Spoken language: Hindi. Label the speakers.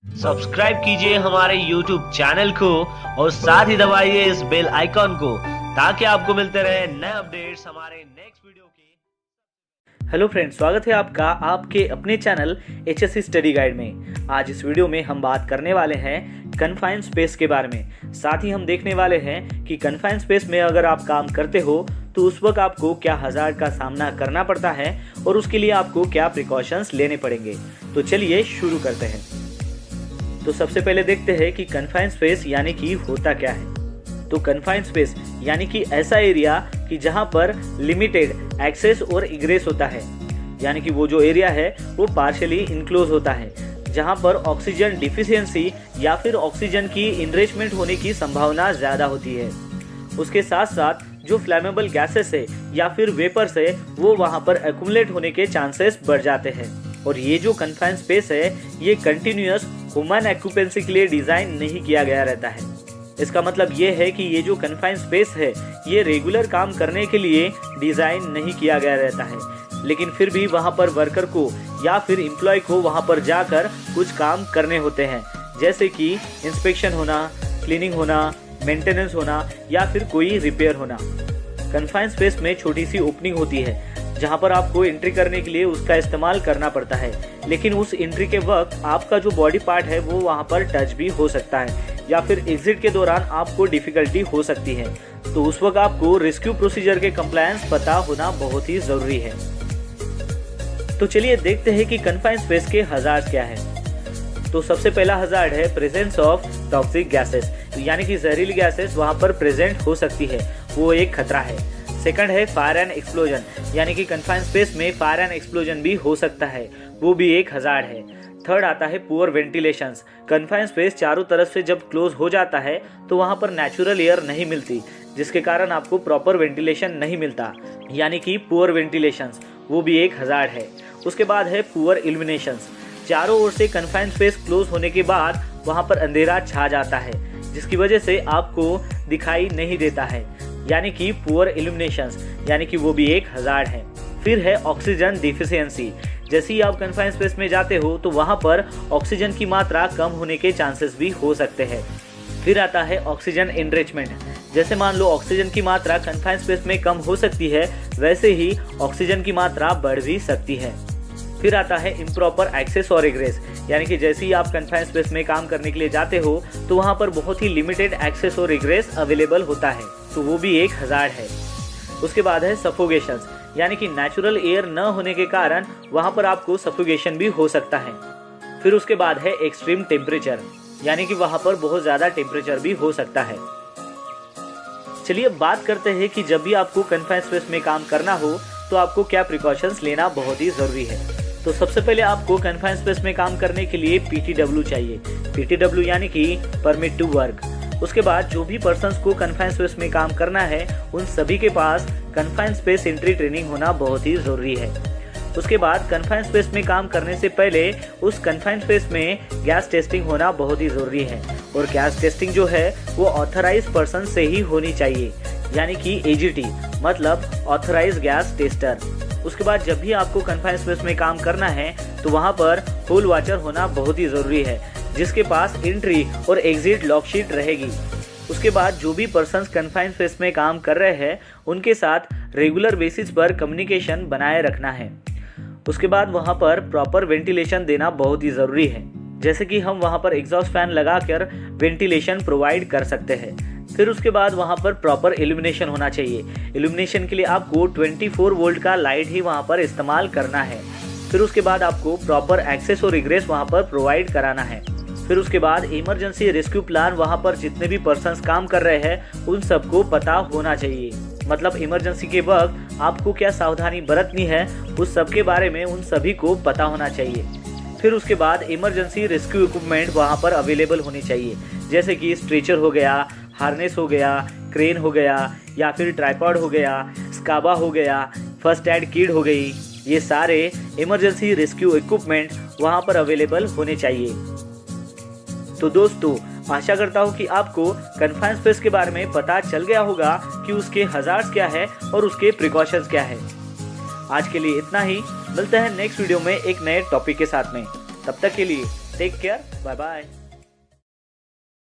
Speaker 1: सब्सक्राइब कीजिए हमारे YouTube चैनल को और साथ ही दबाइए इस बेल आइकॉन को ताकि आपको मिलते रहे नए अपडेट्स हमारे नेक्स्ट वीडियो के।
Speaker 2: हेलो फ्रेंड्स, स्वागत है आपका आपके अपने चैनल HSC स्टडी गाइड में। आज इस वीडियो में हम बात करने वाले हैं कन्फाइंड स्पेस के बारे में। साथ ही हम देखने वाले हैं कि कन्फाइंड स्पेस में अगर आप काम करते हो तो उस वक्त आपको क्या हज़ार्ड का सामना करना पड़ता है और उसके लिए आपको क्या प्रिकॉशंस लेने पड़ेंगे। तो चलिए शुरू करते हैं। तो सबसे पहले देखते हैं कि कन्फाइंड स्पेस यानी कि होता क्या है। तो कन्फाइंड स्पेस यानी कि ऐसा एरिया कि जहां पर लिमिटेड एक्सेस और इग्रेस होता है, यानी कि वो जो एरिया है वो पार्शियली इनक्लोज होता है, जहां पर ऑक्सीजन डिफिशियंसी या फिर ऑक्सीजन की इनरिचमेंट होने की संभावना ज़्यादा होती है। उसके साथ साथ जो फ्लैमेबल गैसेस है या फिर वेपर्स है वो वहां पर एक्यूमुलेट होने के चांसेस बढ़ जाते हैं। और ये जो कन्फाइंड स्पेस है ये कंटिन्यूअस ह्यूमन ऑक्यूपेंसी के लिए डिज़ाइन नहीं किया गया रहता है। इसका मतलब ये है कि ये जो कन्फाइंड स्पेस है ये रेगुलर काम करने के लिए डिज़ाइन नहीं किया गया रहता है, लेकिन फिर भी वहाँ पर वर्कर को या फिर एम्प्लॉय को वहाँ पर जाकर कुछ काम करने होते हैं, जैसे कि इंस्पेक्शन होना, क्लीनिंग होना, मेंटेनेंस होना या फिर कोई रिपेयर होना। कन्फाइंड स्पेस में छोटी सी ओपनिंग होती है जहाँ पर आपको एंट्री करने के लिए उसका इस्तेमाल करना पड़ता है, लेकिन उस एंट्री के वक्त आपका जो बॉडी पार्ट है वो वहाँ पर टच भी हो सकता है या फिर एग्जिट के दौरान आपको डिफिकल्टी हो सकती है। तो उस वक्त आपको रेस्क्यू प्रोसीजर के कंप्लायंस पता होना बहुत ही जरूरी है। तो चलिए देखते हैं कि कन्फाइंड स्पेस के हजार्ड्स क्या है। तो सबसे पहला हजार्ड है प्रेजेंस ऑफ टॉक्सिक गैसेस, यानी कि जहरीली गैसेस वहाँ पर प्रेजेंट हो सकती है, वो एक खतरा है। सेकंड है फायर एंड एक्सप्लोजन, यानी कि कन्फाइंड स्पेस में फायर एंड एक्सप्लोजन भी हो सकता है, वो भी एक हजार्ड है। थर्ड आता है पुअर वेंटिलेशंस। कन्फाइंड स्पेस चारों तरफ से जब क्लोज हो जाता है तो वहाँ पर नेचुरल एयर नहीं मिलती, जिसके कारण आपको प्रॉपर वेंटिलेशन नहीं मिलता, यानी कि पुअर वेंटिलेशंस, वो भी एक हजार्ड है। उसके बाद है पुअर इल्यूमिनेशंस। चारों ओर से कन्फाइंड स्पेस क्लोज होने के बाद वहाँ पर अंधेरा छा जाता है, जिसकी वजह से आपको दिखाई नहीं देता है, यानी कि पुअर इल्यूमिनेशंस, यानी कि वो भी एक हजार्ड है। फिर है ऑक्सीजन डिफिशियंसी। जैसे ही आप कन्फाइंड स्पेस में जाते हो तो वहाँ पर ऑक्सीजन की मात्रा कम होने के चांसेस भी हो सकते हैं। फिर आता है ऑक्सीजन एनरिचमेंट। जैसे मान लो ऑक्सीजन की मात्रा कन्फाइंड स्पेस में कम हो सकती है, वैसे ही ऑक्सीजन की मात्रा बढ़ भी सकती है। फिर आता है इम्प्रॉपर एक्सेस और इग्रेस, यानी कि जैसे ही आप कन्फाइंड स्पेस में काम करने के लिए जाते हो तो वहाँ पर बहुत ही लिमिटेड एक्सेस और इग्रेस अवेलेबल होता है, तो वो भी एक हजार्ड है। उसके बाद है सफोगेशंस, यानी कि नेचुरल एयर न होने के कारण वहाँ पर आपको सफोगेशन भी हो सकता है। फिर उसके बाद है एक्सट्रीम टेम्परेचर, यानी कि वहाँ पर बहुत ज़्यादा टेम्परेचर भी हो सकता है। चलिए बात करते हैं कि जब भी आपको कन्फाइंड स्पेस में काम करना हो तो आपको क्या प्रिकॉशंस लेना बहुत ही ज़रूरी है। तो सबसे पहले आपको कन्फाइंड स्पेस में काम करने के लिए PTW चाहिए। PTW यानी कि परमिट टू वर्क। उसके बाद जो भी पर्सन्स को कन्फाइंड स्पेस में काम करना है उन सभी के पास कन्फाइंड स्पेस एंट्री ट्रेनिंग होना बहुत ही ज़रूरी है। उसके बाद कन्फाइंड स्पेस में काम करने से पहले उस कन्फाइंड स्पेस में गैस टेस्टिंग होना बहुत ही ज़रूरी है, और गैस टेस्टिंग जो है वो ऑथराइज पर्सन से ही होनी चाहिए, यानी कि AGT मतलब ऑथराइज गैस टेस्टर। उसके बाद जब भी आपको कन्फाइंड स्पेस में काम करना है तो वहाँ पर होल वॉचर होना बहुत ही ज़रूरी है, जिसके पास एंट्री और एग्जिट लॉक शीट रहेगी। उसके बाद जो भी पर्सन्स कन्फाइंड स्पेस में काम कर रहे हैं उनके साथ रेगुलर बेसिस पर कम्युनिकेशन बनाए रखना है। उसके बाद वहाँ पर प्रॉपर वेंटिलेशन देना बहुत ही ज़रूरी है, जैसे कि हम वहाँ पर एग्जॉस्ट फैन लगाकर वेंटिलेशन प्रोवाइड कर सकते हैं। फिर उसके बाद वहाँ पर प्रॉपर इल्यूमिनेशन होना चाहिए। इल्यूमिनेशन के लिए आपको 24 वोल्ट का लाइट ही वहाँ पर इस्तेमाल करना है। फिर उसके बाद आपको प्रॉपर एक्सेस और इग्रेस वहाँ पर प्रोवाइड कराना है। फिर उसके बाद इमरजेंसी रेस्क्यू प्लान वहाँ पर जितने भी पर्सन्स काम कर रहे हैं उन सबको पता होना चाहिए, मतलब इमरजेंसी के वक्त आपको क्या सावधानी बरतनी है उस सब के बारे में उन सभी को पता होना चाहिए। फिर उसके बाद इमरजेंसी रेस्क्यू इक्विपमेंट वहाँ पर अवेलेबल होनी चाहिए, जैसे कि स्ट्रेचर हो गया, हार्नेस हो गया, क्रेन हो गया या फिर ट्राइपॉड हो गया, स्काबा हो गया, फर्स्ट एड किट हो गई। ये सारे इमरजेंसी रेस्क्यू इक्विपमेंट वहाँ पर अवेलेबल होने चाहिए। तो दोस्तों आशा करता हूँ कि आपको कन्फाइंड स्पेस के बारे में पता चल गया होगा कि उसके हजार्ड्स क्या है और उसके प्रिकॉशंस क्या है। आज के लिए इतना ही, मिलते हैं नेक्स्ट वीडियो में एक नए टॉपिक के साथ में। तब तक के लिए टेक केयर, बाय बाय।